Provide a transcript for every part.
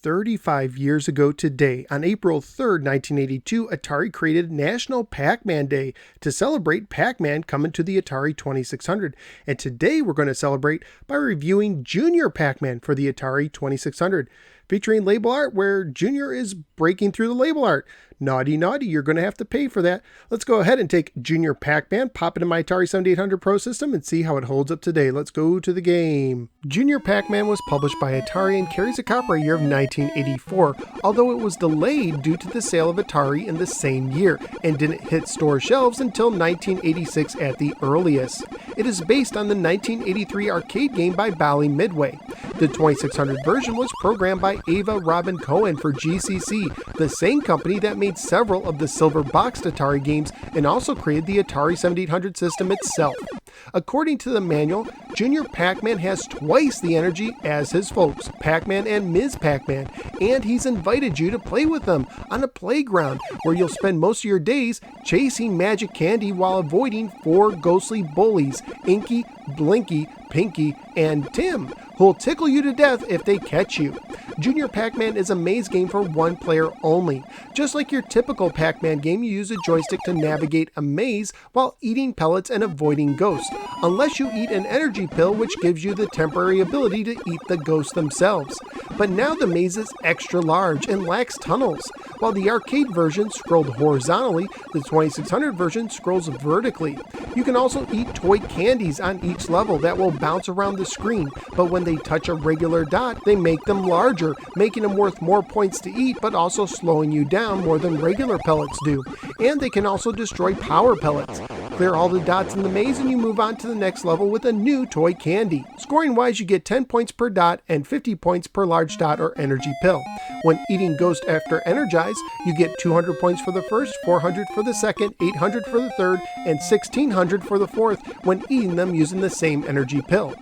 35 years ago today, on April 3rd, 1982, Atari created National Pac-Man Day to celebrate Pac-Man coming to the Atari 2600. And today we're going to celebrate by reviewing Jr Pac-Man for the Atari 2600, featuring label art where Jr is breaking through the label art. Naughty, naughty, you're going to have to pay for that. Let's go ahead and take Jr Pac-Man, pop it in my Atari 7800 Pro system, and see how it holds up today. Let's go to the game. Jr Pac-Man was published by Atari and carries a copyright year of 1984, although it was delayed due to the sale of Atari in the same year, and didn't hit store shelves until 1986 at the earliest. It is based on the 1983 arcade game by Bally Midway. The 2600 version was programmed by Ava Robin Cohen for GCC, the same company that made several of the silver boxed Atari games and also created the Atari 7800 system itself. According to the manual, Jr Pac-Man has twice the energy as his folks, Pac-Man and Ms. Pac-Man, and he's invited you to play with them on a playground where you'll spend most of your days chasing magic candy while avoiding 4 ghostly bullies, Inky, Blinky, Pinky, and Tim, who'll tickle you to death if they catch you. Jr Pac-Man is a maze game for one player only. Just like your typical Pac-Man game, you use a joystick to navigate a maze while eating pellets and avoiding ghosts, unless you eat an energy pill which gives you the temporary ability to eat the ghosts themselves. But now the maze is extra large and lacks tunnels. While the arcade version scrolled horizontally, the 2600 version scrolls vertically. You can also eat toy candies on each level that will bounce around the screen, but when they touch a regular dot, they make them larger, making them worth more points to eat, but also slowing you down more than regular pellets do. And they can also destroy power pellets. Clear all the dots in the maze and you move on to the next level with a new toy candy. Scoring wise, you get 10 points per dot and 50 points per large dot or energy pill. When eating Ghost after Energize, you get 200 points for the first, 400 for the second, 800 for the third, and 1600 for the fourth when eating them using the same energy pill.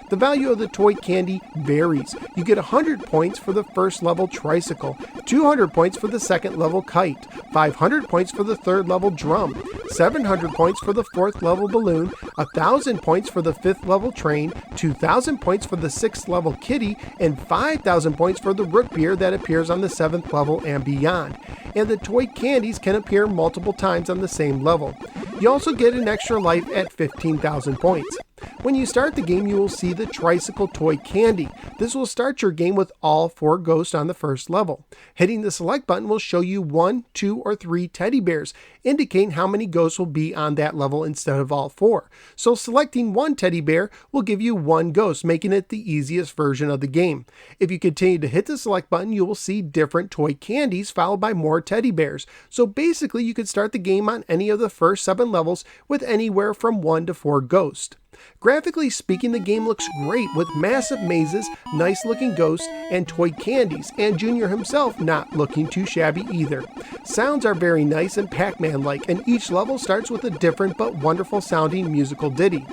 The value of the toy candy varies. You get 100 points for the first level tricycle, 200 points for the second level kite, 500 points for the third level drum, 700 points for the fourth level balloon, 1,000 points for the fifth level train, 2,000 points for the sixth level kitty, and 5,000 points for the root beer that appears on the seventh level and beyond. And the toy candies can appear multiple times on the same level. You also get an extra life at 15,000 points. When you start the game, you will see the tricycle toy candy. This will start your game with all 4 ghosts on the first level. Hitting the select button will show you 1, 2, or 3 teddy bears, indicating how many ghosts will be on that level instead of all 4. So selecting 1 teddy bear will give you 1 ghost, making it the easiest version of the game. If you continue to hit the select button, you will see different toy candies followed by more teddy bears. So basically you could start the game on any of the first 7 levels with anywhere from 1 to 4 ghosts. Graphically speaking, the game looks great with massive mazes, nice looking ghosts, and toy candies, and Jr himself not looking too shabby either. Sounds are very nice and Pac-Man-like, and each level starts with a different but wonderful sounding musical ditty.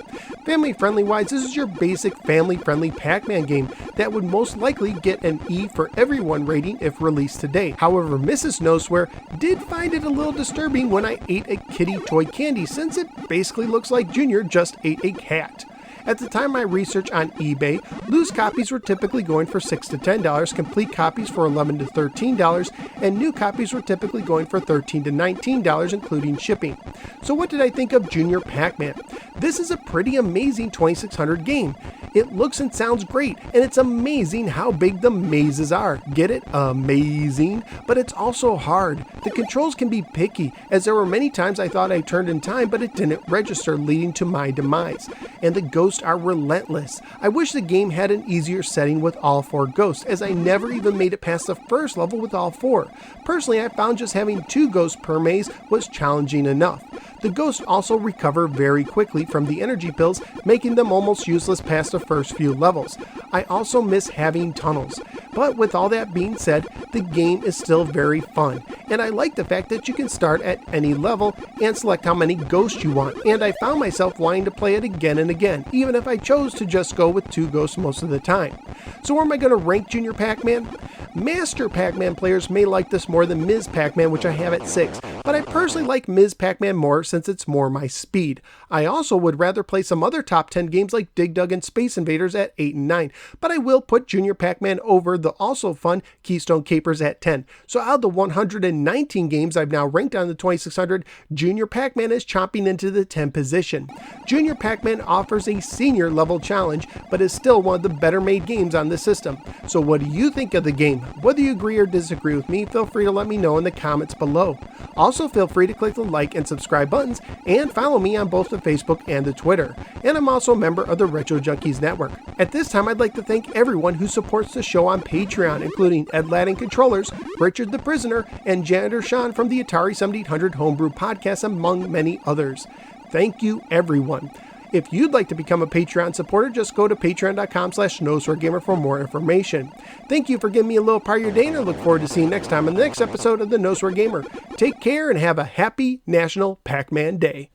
Family friendly wise, this is your basic family friendly Pac-Man game that would most likely get an E for everyone rating if released today. However, Mrs. Nosware did find it a little disturbing when I ate a kitty toy candy, since it basically looks like Jr just ate a cat. At the time of my research on eBay, loose copies were typically going for $6 to $10, complete copies for $11 to $13, and new copies were typically going for $13 to $19, including shipping. So what did I think of Jr Pac-Man? This is a pretty amazing 2600 game. It looks and sounds great, and it's amazing how big the mazes are. Get it? Amazing. But it's also hard. The controls can be picky, as there were many times I thought I turned in time, but it didn't register, leading to my demise. And the ghosts are relentless. I wish the game had an easier setting with all 4 ghosts, as I never even made it past the first level with all 4. Personally, I found just having 2 ghosts per maze was challenging enough. The ghosts also recover very quickly from the energy pills, making them almost useless past the first few levels. I also miss having tunnels. But with all that being said, the game is still very fun, and I like the fact that you can start at any level and select how many ghosts you want, and I found myself wanting to play it again and again, even if I chose to just go with 2 ghosts most of the time. So where am I going to rank Jr Pac-Man? Master Pac-Man players may like this more than Ms. Pac-Man, which I have at 6, but I personally like Ms. Pac-Man more since it's more my speed. I also would rather play some other top 10 games like Dig Dug and Space Invaders at 8 and 9, but I will put Jr Pac-Man over the also fun Keystone Capers at 10. So out of the 119 games I've now ranked on the 2600, Jr Pac-Man is chomping into the 10th position. Jr Pac-Man offers a senior level challenge, but is still one of the better made games on the system. So what do you think of the game? Whether you agree or disagree with me, feel free to let me know in the comments below. Also feel free to click the like and subscribe buttons and follow me on both the Facebook and the Twitter. And I'm also a member of the Retro Junkies Network. At this time, I'd like to thank everyone who supports the show on Patreon, including Ed Ladd and Controllers, Richard the Prisoner, and Janitor Sean from the Atari 7800 Homebrew Podcast, among many others. Thank you, everyone. If you'd like to become a Patreon supporter, just go to patreon.com/NoSwearGamer for more information. Thank you for giving me a little part of your day, and I look forward to seeing you next time on the next episode of the No Swear Gamer. Take care and have a happy National Pac-Man Day.